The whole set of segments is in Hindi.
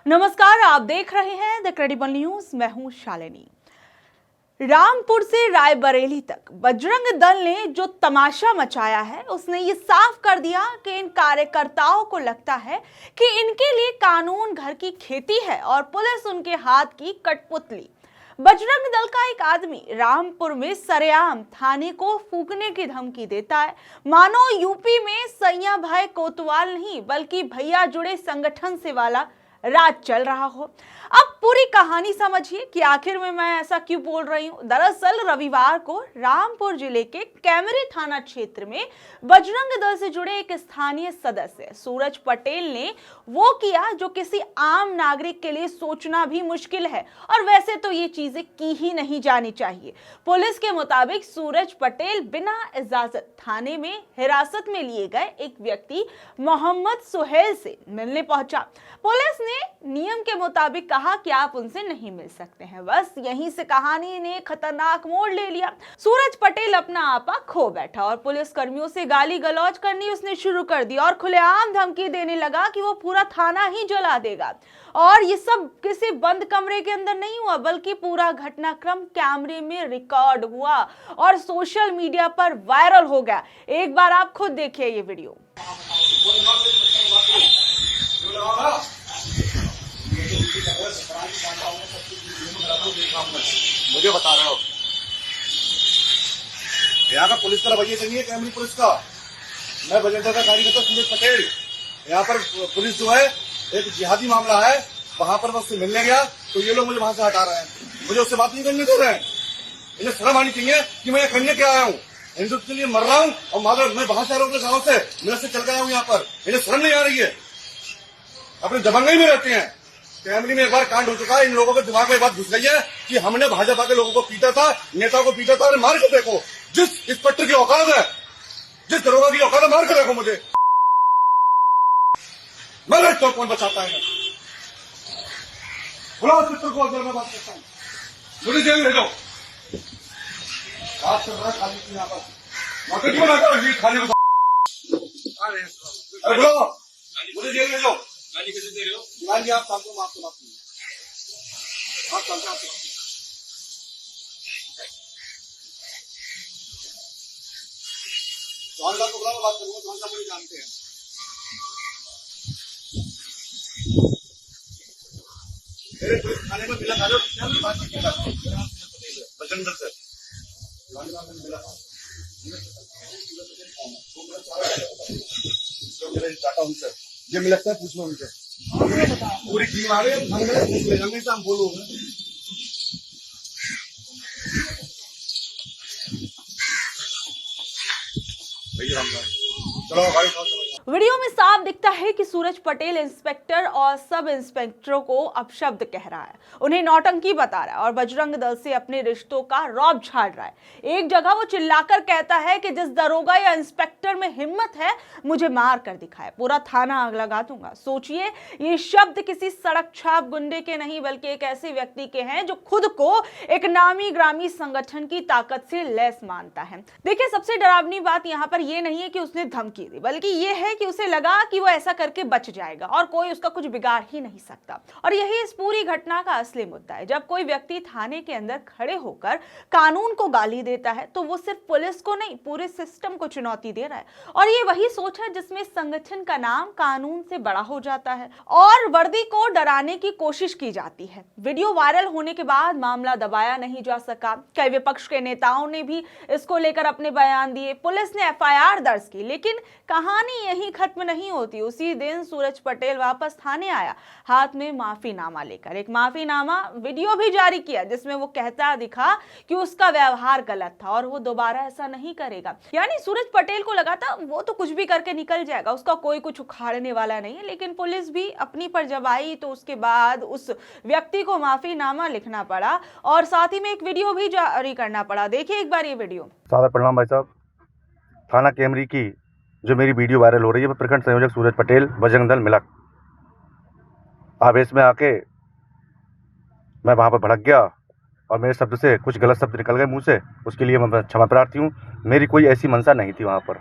नमस्कार, आप देख रहे हैं द क्रेडिबल न्यूज। मैं हूं शालिनी। रामपुर से रायबरेली तक बजरंग दल ने जो तमाशा मचाया है, उसने ये साफ कर दिया कि इन कार्यकर्ताओं को लगता है कि इनके लिए कानून घर की खेती है और पुलिस उनके हाथ की कठपुतली। बजरंग दल का एक आदमी रामपुर में सरेआम थाने को फूंकने की धमकी देता है, मानो यूपी में सैया भाई कोतवाल नहीं बल्कि भैया जुड़े संगठन से वाला राज चल रहा हो। अब पूरी कहानी समझिए कि आखिर में मैं ऐसा क्यों बोल रही हूं। दरअसल रविवार को रामपुर जिले के कैमरी थाना क्षेत्र में बजरंग दल से जुड़े एक स्थानीय सदस्य सूरज पटेल ने वो किया जो किसी आम नागरिक के लिए सोचना भी मुश्किल है, और वैसे तो ये चीजें की ही नहीं जानी चाहिए। पुलिस के मुताबिक सूरज पटेल बिना इजाजत थाने में हिरासत में लिए गए एक व्यक्ति मोहम्मद सुहेल से मिलने पहुंचा। पुलिस ने नियम के मुताबिक कहा कि आप उनसे नहीं मिल सकते हैं। बस यहीं से कहानी ने खतरनाक मोड़ ले लिया। सूरज पटेल अपना आपा खो बैठा और पुलिस कर्मियों से गाली गलौज करनी उसने शुरू कर दी और खुलेआम धमकी देने लगा कि वो पूरा थाना ही जला देगा। और ये सब किसी बंद कमरे के अंदर नहीं हुआ, बल्कि पूरा घटनाक्रम कैमरे में रिकॉर्ड हुआ और सोशल मीडिया पर वायरल हो गया। एक बार आप खुद देखिए ये वीडियो। मुझे बता रहे हो यहाँ का पुलिस का रवैया चाहिए, कैमरी पुलिस का। मैं बजरंग दल का कार्यकर्ता सूरज पटेल। यहाँ पर पुलिस जो है एक जिहादी मामला है, वहाँ पर मैं उससे मिलने गया तो ये लोग मुझे वहाँ से हटा रहे हैं, मुझे उससे बात नहीं करने दे रहे हैं। इन्हें शर्म आनी चाहिए कि मैं करने क्या आया हूँ। हिंदुत्व के लिए मर रहा हूँ और माधव मैं बाहर से आ रहा हूँ गाँव से, मेरे से चल गया हूँ यहाँ पर। इन्हें शर्म नहीं आ रही है, अपने दबंगई में रहते हैं। कैमरी में एक बार कांड हो चुका है, इन लोगों के दिमाग में एक बात घुस गई है कि हमने भाजपा के लोगों को पीटा था, नेताओं को पीटा था। अरे मार के देखो, जिस इंस्पेक्टर की औकात है, जिस दरोगा की औकात है, मार के देखो मुझे। मैं तो कौन बचाता है? बुलाओ इंस्पेक्टर को, अगर मैं बात करता हूँ, मुझे जेल ले जाओ। बात कर रहा है खाली की यहाँ पर नौकरी बनाकर खाली। अरे बुलाओ, मुझे जेल ले जाओ। गाली कैसे दे रहे हो? गाली आप साथ में आपसे बात नहीं, आप चलते आपसे जवान साहब को बुलाओ, बात करूंगा। जवान साहब मुझे जानते हैं। मेरे पुलिस थाने में मिला था जो बात किया बजरंग दल से जवान साहब ने मिला था जो मेरे चाहता हूँ सर, ये मिल लगता है पूछना उनसे। पूरी टीम आ रही है, हम बोलोगे चलो भाई। वीडियो में साफ दिखता है कि सूरज पटेल इंस्पेक्टर और सब इंस्पेक्टरों को अपशब्द कह रहा है, उन्हें नौटंकी बता रहा है और बजरंग दल से अपने रिश्तों का रौब झाड़ रहा है। एक जगह वो चिल्लाकर कहता है कि जिस दरोगा या इंस्पेक्टर में हिम्मत है मुझे मार कर दिखाए, पूरा थाना आग लगा दूंगा। सोचिए, ये शब्द किसी सड़क छाप गुंडे के नहीं बल्कि एक ऐसे व्यक्ति के हैं जो खुद को एक नामी ग्रामी संगठन की ताकत से लैस मानता है। देखिए, सबसे डरावनी बात यहाँ पर यह नहीं है कि उसने धमकी दी, बल्कि यह है कि उसे लगा कि वो ऐसा करके बच जाएगा और कोई उसका कुछ बिगाड़ ही नहीं सकता। और यही इस पूरी घटना का असली मुद्दा है। जब कोई व्यक्ति थाने के अंदर खड़े होकर कानून को गाली देता है तो वो सिर्फ पुलिस को नहीं, पूरे सिस्टम को चुनौती दे रहा है। और ये वही सोच है जिसमें संगठन का नाम कानून से बड़ा हो जाता है और वर्दी को डराने की कोशिश की जाती है। वीडियो वायरल होने के बाद मामला दबाया नहीं जा सका। कई विपक्ष के नेताओं ने भी इसको लेकर अपने बयान दिए, पुलिस ने एफआईआर दर्ज की, लेकिन कहानी यही खत्म नहीं होती। उसी दिन सूरज पटेल वापस थाने आया, हाथ में माफीनामा लेकर। एक माफीनामा वीडियो भी जारी किया जिसमें वो कहता दिखा कि उसका व्यवहार गलत था और वो दोबारा ऐसा नहीं करेगा। यानी सूरज पटेल को लगा था वो तो कुछ भी करके निकल जाएगा, उसका कोई कुछ उखाड़ने वाला नहीं है। लेकिन पुलिस भी अपनी पर जब आई तो उसके बाद उस व्यक्ति को माफीनामा लिखना पड़ा और साथ ही में एक वीडियो भी जारी करना पड़ा। देखिए एक बार ये वीडियो। सादा प्रणाम भाई साहब। थाना कैमरी की जो मेरी वीडियो वायरल हो रही है, मैं प्रखंड संयोजक सूरज पटेल, बजरंग दल मिलक। आवेश में आके मैं वहाँ पर भड़क गया और मेरे शब्द से कुछ गलत शब्द निकल गए मुंह से, उसके लिए मैं क्षमा प्रार्थी हूँ। मेरी कोई ऐसी मंशा नहीं थी वहाँ पर,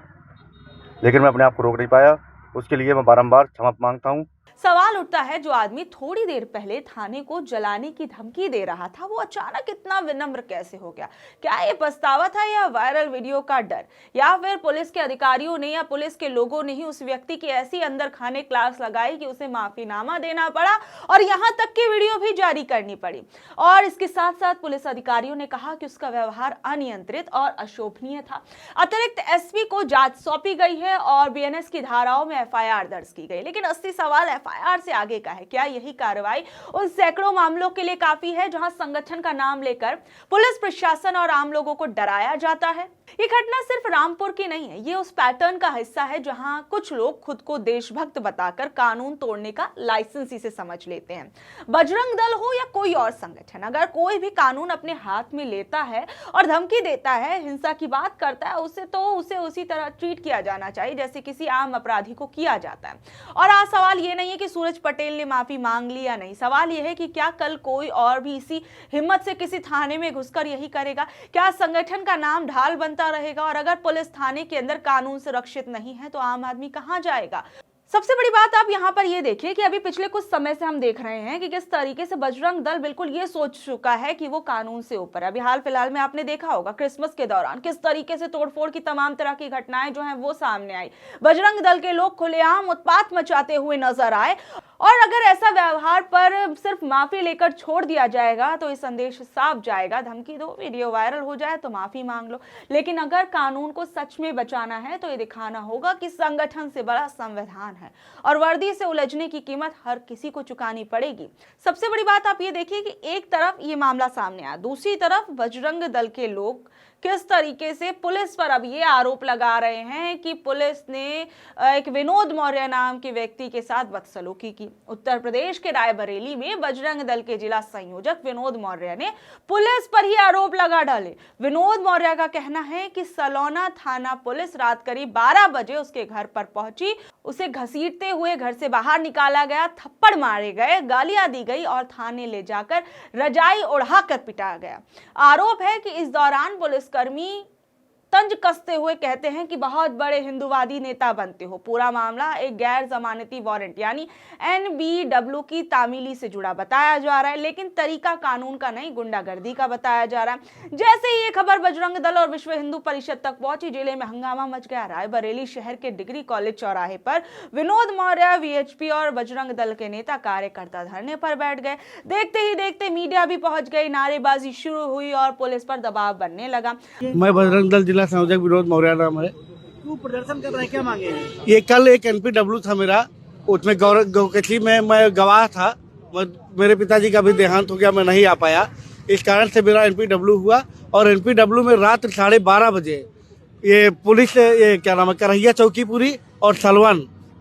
लेकिन मैं अपने आप को रोक नहीं पाया। उसके लिए मैं बारंबार क्षमा मांगता हूँ। सवाल उठता है, जो आदमी थोड़ी देर पहले थाने को जलाने की धमकी दे रहा था, वो अचानक इतना विनम्र कैसे हो गया? क्या ये पछतावा था या वायरल वीडियो का डर, या फिर पुलिस के अधिकारियों ने या पुलिस के लोगों ने ही उस व्यक्ति की ऐसी अंदर खाने क्लास लगाई कि उसे माफीनामा देना पड़ा और यहां तक कि वीडियो भी जारी करनी पड़ी? और इसके साथ साथ पुलिस अधिकारियों ने कहा कि उसका व्यवहार अनियंत्रित और अशोभनीय था। अतिरिक्त एसपी को जांच सौंपी गई है और बीएनएस की धाराओं में एफआईआर दर्ज की गई। लेकिन असली सवाल एफआईआर से आगे का है। क्या यही कार्रवाई उन सैकड़ों मामलों के लिए काफी है जहां संगठन का नाम लेकर पुलिस प्रशासन और आम लोगों को डराया जाता है? ये घटना सिर्फ रामपुर की नहीं है, ये उस पैटर्न का हिस्सा है जहां कुछ लोग खुद को देशभक्त बताकर कानून तोड़ने का लाइसेंस इसे समझ लेते हैं। बजरंग दल हो या कोई और संगठन, अगर कोई भी कानून अपने हाथ में लेता है और धमकी देता है, हिंसा की बात करता है, उसे उसी तरह ट्रीट किया जाना चाहिए जैसे किसी आम अपराधी को किया जाता है। और आज सवाल ये नहीं है कि सूरज पटेल ने माफी मांग ली या नहीं, सवाल यह है कि क्या कल कोई और भी इसी हिम्मत से किसी थाने में घुसकर यही करेगा? क्या संगठन का नाम ढाल बनता रहेगा? और अगर पुलिस थाने के अंदर कानून सुरक्षित नहीं है तो आम आदमी कहां जाएगा? सबसे बड़ी बात आप यहां पर ये देखिए कि अभी पिछले कुछ समय से हम देख रहे हैं कि किस तरीके से बजरंग दल बिल्कुल ये सोच चुका है कि वो कानून से ऊपर है। अभी हाल फिलहाल में आपने देखा होगा क्रिसमस के दौरान किस तरीके से तोड़फोड़ की तमाम तरह की घटनाएं जो हैं वो सामने आई। बजरंग दल के लोग खुलेआम उत्पात मचाते हुए नजर आए और अगर ऐसा व्यवहार पर सिर्फ माफी लेकर छोड़ दिया जाएगा तो ये संदेश साफ जाएगा, धमकी दो, वीडियो वायरल हो जाए तो माफी मांग लो। लेकिन अगर कानून को सच में बचाना है तो ये दिखाना होगा कि संगठन से बड़ा संविधान है और वर्दी से उलझने की कीमत हर किसी को चुकानी पड़ेगी। सबसे बड़ी बात आप ये देखिए कि एक तरफ ये मामला सामने आया, दूसरी तरफ बजरंग दल के लोग किस तरीके से पुलिस पर अब ये आरोप लगा रहे हैं कि पुलिस ने एक विनोद मौर्य नाम के व्यक्ति के साथ बदसलूकी की। उत्तर प्रदेश के रायबरेली में बजरंग दल के जिला संयोजक विनोद मौर्य ने पुलिस पर ही आरोप लगा डाले। विनोद मौर्य का कहना है कि सलौना थाना पुलिस रात करीब 12 बजे उसके घर पर पहुंची, उसे घसीटते हुए घर से बाहर निकाला गया, थप्पड़ मारे गए, गालियां दी गई और थाने ले जाकर रजाई उड़ाकर पिटाया गया। आरोप है कि इस दौरान पुलिसकर्मी तंज कसते हुए कहते हैं कि बहुत बड़े हिंदूवादी नेता बनते हो। पूरा मामला एक गैर जमानती वारंट यानी NBW की तामीली से जुड़ा बताया जा रहा है, लेकिन तरीका कानून का नहीं, गुंडागर्दी का बताया जा रहा है। जैसे ही ये खबर बजरंग दल और विश्व हिंदू परिषद तक पहुंची, जिले में हंगामा मच गया। रायबरेली शहर के डिग्री कॉलेज चौराहे पर विनोद मौर्य, VHP और बजरंग दल के नेता कार्यकर्ता धरने पर बैठ गए। देखते ही देखते मीडिया भी पहुंच गई, नारेबाजी शुरू हुई और पुलिस पर दबाव बनने लगा। मैं बजरंग दल जिला संयोजक विनोद मौर्य नाम है। क्यों प्रदर्शन कर रहे हैं, क्या मांगे हैं? ये कल एक NPW था मेरा, उसमें गौकची में मैं गवाह था। मेरे पिताजी का भी देहांत हो गया, मैं नहीं आ पाया, इस कारण से मेरा NPW हुआ। और NPW में रात 12:30 बजे ये पुलिस, ये क्या नाम है, करहिया चौकी पूरी और सलवन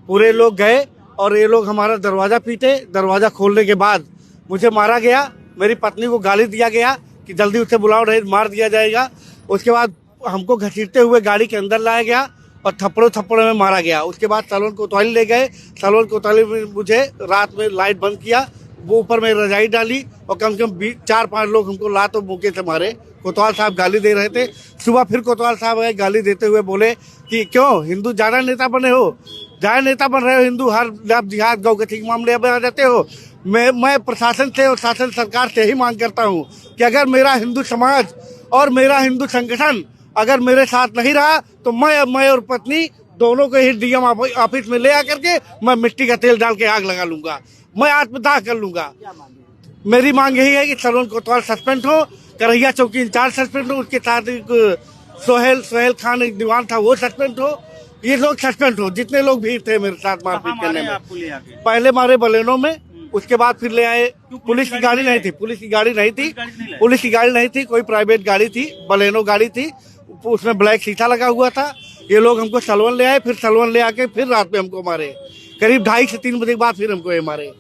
पूरे लोग गए और ये लोग हमारा दरवाजा पीटे। दरवाजा खोलने के बाद मुझे मारा गया, मेरी पत्नी को गाली दिया गया कि जल्दी उसे बुलाओ नहीं मार दिया जाएगा। उसके बाद हमको घसीटते हुए गाड़ी के अंदर लाया गया और थप्पड़ों में मारा गया। उसके बाद सलवन कोतवाली ले गए। सलवन कोतवाली में मुझे रात में लाइट बंद किया, वो ऊपर में रजाई डाली और कम से कम 4-5 लोग हमको लात और मुक्के से मारे। कोतवाल साहब गाली दे रहे थे। सुबह फिर कोतवाल साहब आए, गाली देते हुए बोले कि क्यों हिंदू ज्यादा नेता बने हो, ज्यादा नेता बन रहे हो, हिंदू हर जिहाद गौकची के मामले में आ जाते हो। मैं प्रशासन से और शासन सरकार से ही मांग करता हूँ कि अगर मेरा हिंदू समाज और मेरा हिंदू संगठन अगर मेरे साथ नहीं रहा तो मैं और पत्नी दोनों को ही DM ऑफिस में ले आकर के मैं मिट्टी का तेल डाल के आग लगा लूंगा, मैं आत्मदाह कर लूंगा। मेरी मांग यही है कि सलवन कोतवाल सस्पेंड हो, करहिया चौकी इंचार्ज सस्पेंड हो, उसके साथ एक सोहेल खान एक दीवान था वो सस्पेंड हो, ये लोग सस्पेंड हो। जितने लोग भी थे मेरे साथ मारपीट करने में, पहले मारे बलेनो में, उसके बाद फिर ले आए। पुलिस की गाड़ी नहीं थी, पुलिस की गाड़ी नहीं थी, कोई प्राइवेट गाड़ी थी, बलेनो गाड़ी थी, उसमें ब्लैक शीशा लगा हुआ था। ये लोग हमको सलवन ले आए, फिर सलवन ले आके फिर रात में हमको मारे। करीब 2:30 से 3 बजे के बाद फिर हमको ये मारे,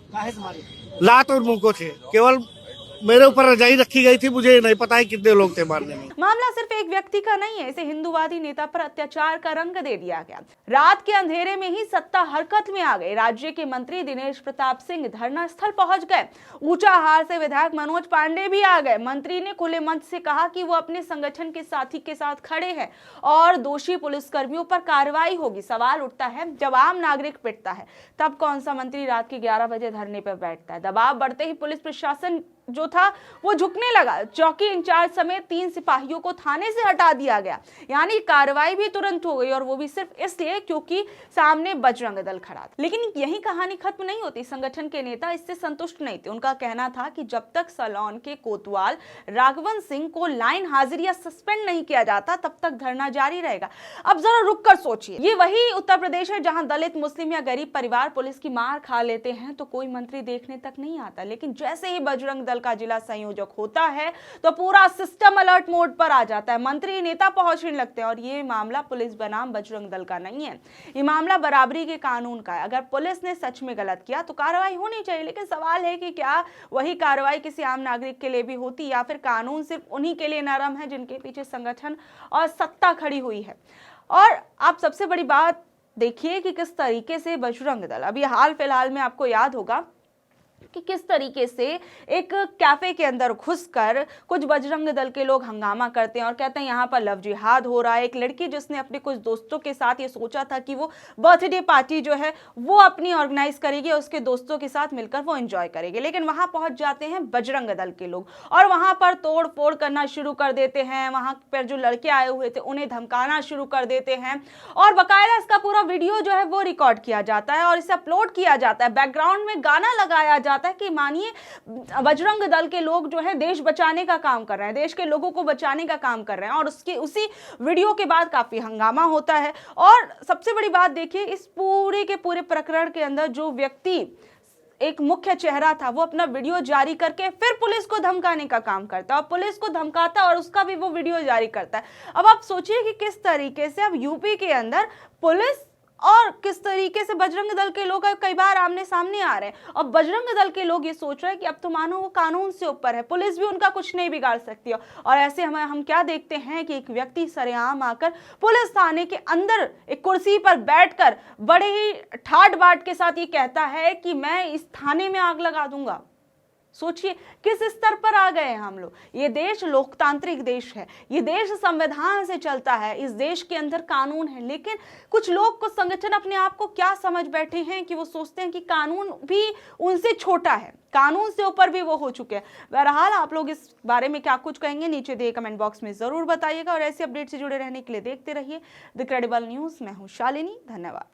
लात और मुंकों से। केवल मेरे ऊपर रजाई रखी गई थी, मुझे नहीं पता है कितने लोग थे मारने में। मामला सिर्फ एक व्यक्ति का नहीं है, इसे हिंदूवादी नेता पर अत्याचार का रंग दे दिया गया। रात के अंधेरे में ही सत्ता हरकत में आ गई। राज्य के मंत्री दिनेश प्रताप सिंह धरना स्थल पहुंच गए। ऊंचाहार से विधायक मनोज पांडे भी आ गए। मंत्री ने खुले मंच से कहा कि वो अपने संगठन के साथी के साथ खड़े हैं और दोषी पुलिसकर्मियों पर कार्रवाई होगी। सवाल उठता है, जब आम नागरिक पिटता है तब कौन सा मंत्री रात के 11 बजे धरने पर बैठता है? दबाव बढ़ते ही पुलिस प्रशासन जो था वो झुकने लगा। चौकी इंचार्ज समेत 3 सिपाहियों को थाने से हटा दिया गया। यानी कार्रवाई भी तुरंत हो गई, और वो भी सिर्फ इसलिए क्योंकि सामने बजरंग दल खड़ा था। लेकिन यही कहानी खत्म नहीं होती। संगठन के नेता इससे संतुष्ट नहीं थे। उनका कहना था कि जब तक सलौन के कोतवाल राघवन सिंह को लाइन हाजिर या सस्पेंड नहीं किया जाता तब तक धरना जारी रहेगा। अब जरा रुक कर सोचिए, ये वही उत्तर प्रदेश है जहां दलित, मुस्लिम या गरीब परिवार पुलिस की मार खा लेते हैं तो कोई मंत्री देखने तक नहीं आता। लेकिन जैसे ही बजरंग का जिला संयोजक होता है तो पूरा सिस्टम अलर्ट मोड पर आ जाता है। मंत्री नेता पहुंचने लगते हैं। और ये मामला पुलिस बनाम बजरंग दल का नहीं है, ये मामला बराबरी के कानून का है। अगर पुलिस ने सच में गलत किया तो कार्रवाई होनी चाहिए, लेकिन सवाल है कि क्या वही कार्रवाई किसी आम नागरिक के लिए भी होती, या फिर कानून सिर्फ उन्हीं के लिए नरम है जिनके पीछे संगठन और सत्ता खड़ी हुई है। और आप सबसे बड़ी बात देखिए कि किस तरीके से बजरंग दल, अभी हाल फिलहाल में आपको याद होगा कि किस तरीके से एक कैफे के अंदर घुसकर कुछ बजरंग दल के लोग हंगामा करते हैं और कहते हैं यहाँ पर लव जिहाद हो रहा है। एक लड़की जिसने अपने कुछ दोस्तों के साथ ये सोचा था कि वो बर्थडे पार्टी जो है वो अपनी ऑर्गेनाइज करेगी और उसके दोस्तों के साथ मिलकर वो एंजॉय करेगी, लेकिन वहां पहुंच जाते हैं बजरंग दल के लोग और वहां पर तोड़ फोड़ करना शुरू कर देते हैं। वहां पर जो लड़के आए हुए थे उन्हें धमकाना शुरू कर देते हैं और बाकायदा इसका पूरा वीडियो जो है वो रिकॉर्ड किया जाता है और इसे अपलोड किया जाता है। बैकग्राउंड में गाना लगाया जाता है कि मानिए बजरंग दल के लोग जो है देश बचाने का काम कर रहे हैं, देश के लोगों को बचाने का काम कर रहे हैं। और उसी वीडियो के बाद काफी हंगामा होता है। और सबसे बड़ी बात देखिए, इस पूरे के पूरे प्रकरण के अंदर जो व्यक्ति एक मुख्य चेहरा था वो अपना वीडियो जारी करके फिर पुलिस को धमकाने का काम करता है और पुलिस को धमकाता है और उसका भी वो वीडियो जारी करता है। अब आप सोचिए कि किस तरीके से अब यूपी के अंदर पुलिस और किस तरीके से बजरंग दल के लोग कई बार आमने सामने आ रहे हैं। और बजरंग दल के लोग ये सोच रहे हैं कि अब तो मानो वो कानून से ऊपर है, पुलिस भी उनका कुछ नहीं बिगाड़ सकती है। और ऐसे हम क्या देखते हैं कि एक व्यक्ति सरेआम आकर पुलिस थाने के अंदर एक कुर्सी पर बैठकर बड़े ही ठाट बाट के साथ ये कहता है कि मैं इस थाने में आग लगा दूंगा। सोचिए किस स्तर पर आ गए हैं हम लोग। ये देश लोकतांत्रिक देश है, ये देश संविधान से चलता है, इस देश के अंदर कानून है। लेकिन कुछ लोग, कुछ संगठन अपने आप को क्या समझ बैठे हैं कि वो सोचते हैं कि कानून भी उनसे छोटा है, कानून से ऊपर भी वो हो चुके हैं। बहरहाल आप लोग इस बारे में क्या कुछ कहेंगे नीचे दिए कमेंट बॉक्स में जरूर बताइएगा और ऐसे अपडेट से जुड़े रहने के लिए देखते रहिए द क्रेडिबल न्यूज। मैं हूं शालिनी, धन्यवाद।